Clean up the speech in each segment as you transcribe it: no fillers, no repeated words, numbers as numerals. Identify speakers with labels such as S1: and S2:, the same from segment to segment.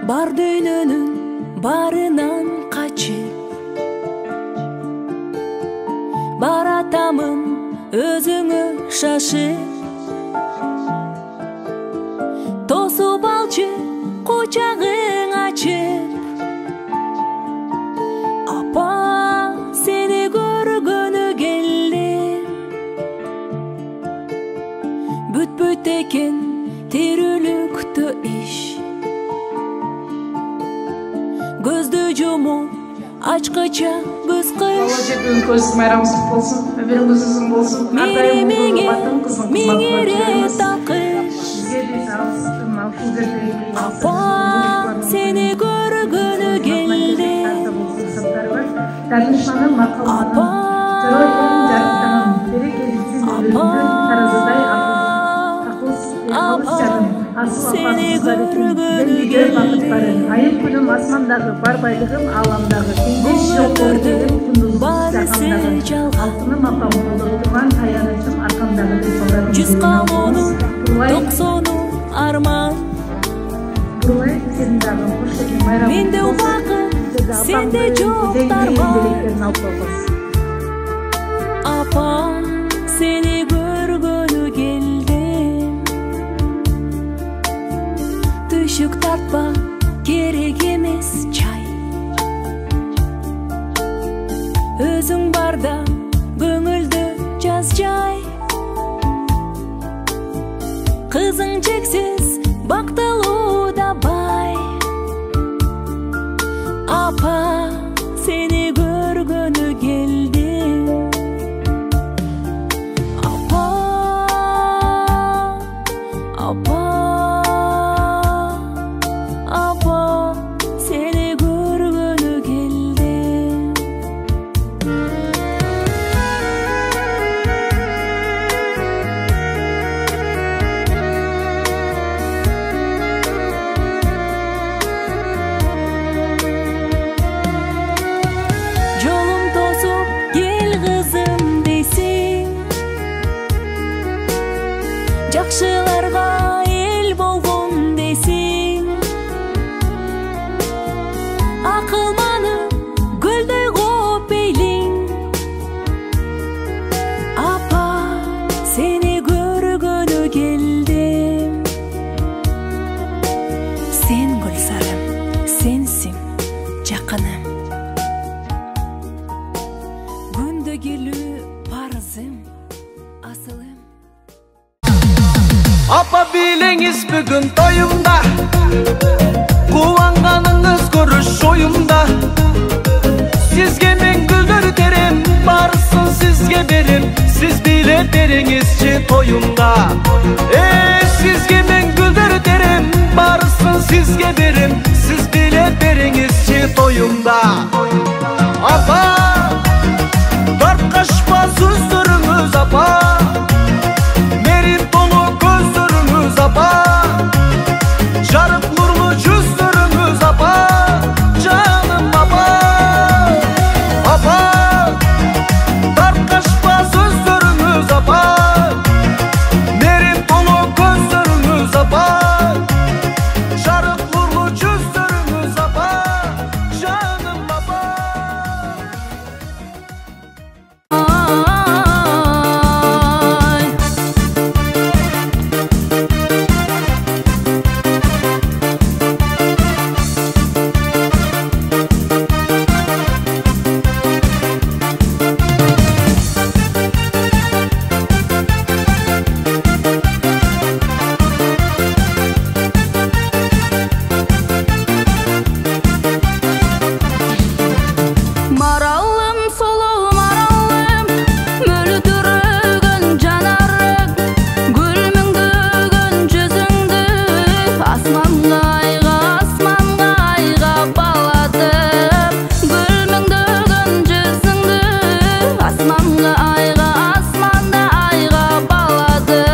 S1: бар дүйнөнүн барынан качып баратамын өзүңө шашып тосуп алчы кучагың ачып апа сени көргөнү келдим бүтпөйт экен тирүүлүктө иш көздү жумуп ачкыча көз кыш
S2: Бүгүн көз майрамыңыз болсун, өмүрүңүз uzun болсун. Ар дайым батың кыздың
S1: апа сени көргөнү келдим
S2: Танышманын макалынан чыройларын жарыктаган берекеликтин өлүмдөн таразыдай сени көргөнү келдим айым күнүм асмандагы бар байлыгым аламдагы теңдеш жок көрдүм
S1: баарысы жалган
S2: алтыным апам болуп турган таянычым аркамдагы
S1: 100 калоону 90 арман менде убакыт сенде жок дарман апа сени көргөнү келдим түшүк тартпа керек эмес чай өзүң барда көңүлдү жаз жай кызың чексиз бактылуу да бай апа сени көргөнү келдим апа апа апа сени көргөнү келдим жолум тосуп кел кызым дейсиң жакшыларга эл болгон дейсиң акылманы көлдөй коп эйлиң апа сени көргөнү келдим сен гүлсарым сенсиң жакыным күндө келүү парызым асылым
S3: Апа билеңиз бүгүн тоюмда кубанганыңыз көрүш оюмда сизге мен гүлдөр терем барысын сизге берем сиз биле бериңизчи тоюмда сизге мен гүлдөр терем барысын сизге берем сиз биле бериңизчи тоюмда апа таркашпа сөздөрүңүз апа мерим толу көздөрүңүз апа жарык нурлуу жүздөрүңүз апа жаным апа апа таркашпа сөздөрүңүз апа мерим толу көздөрүңүз апа жарык нурлуу жүздөрүңүз апа жаным апа
S1: маралым солуу маралым мөлдүрөгөн жанарың күлмүңдөгөн жүзүңдү асманга айга баладым күлмүңдөгөн жүзүңдү асманга асманда айга баладым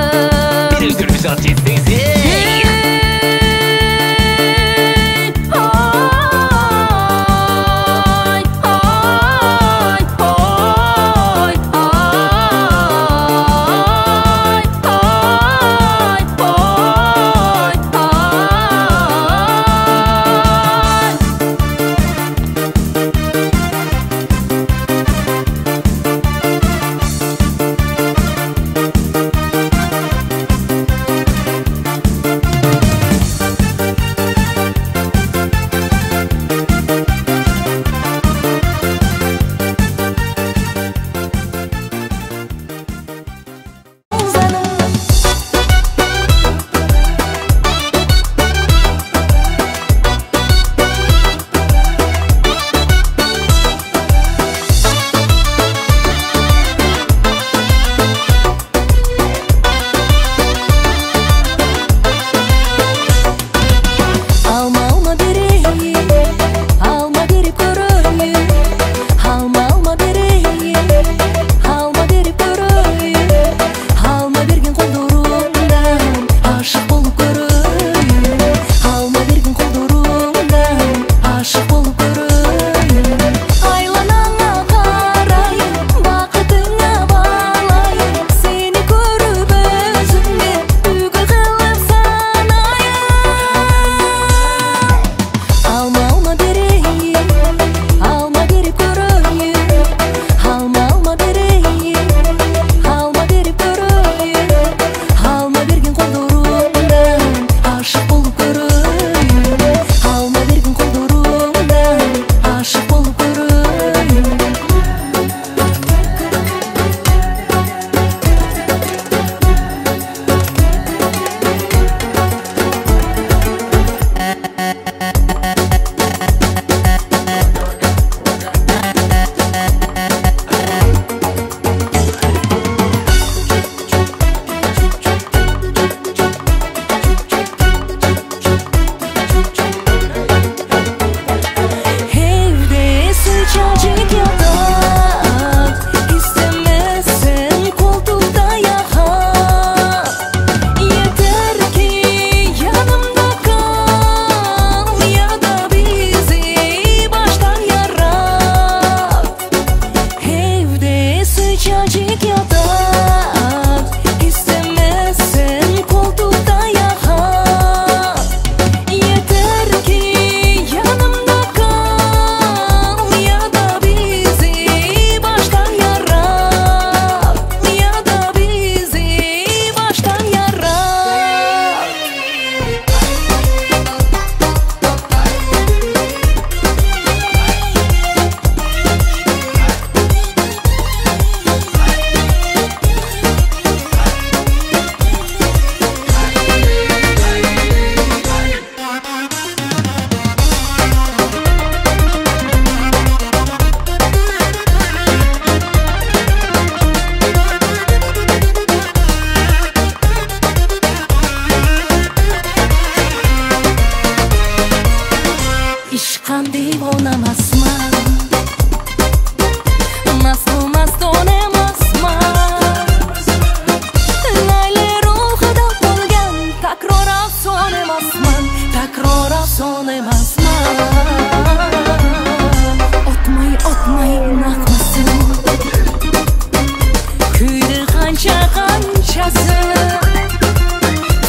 S4: kançası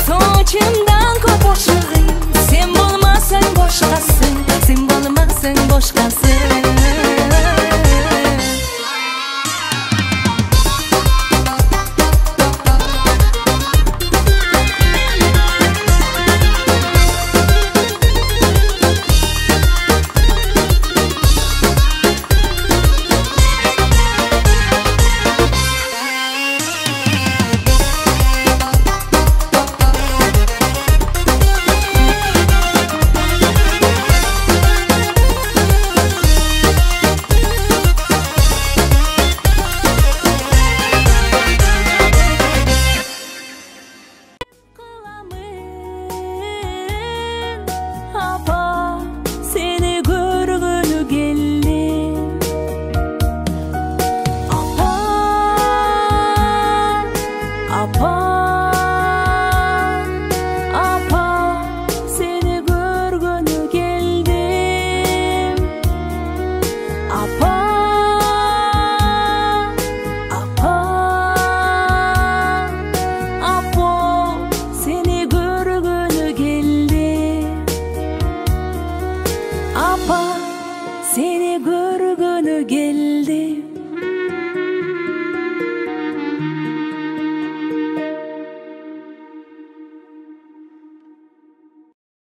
S4: soçimdan ko'p o'xshag'ing sen bo'lmasang boshqasi sen bo'lmasang boshqasi Seni görgünü geldi.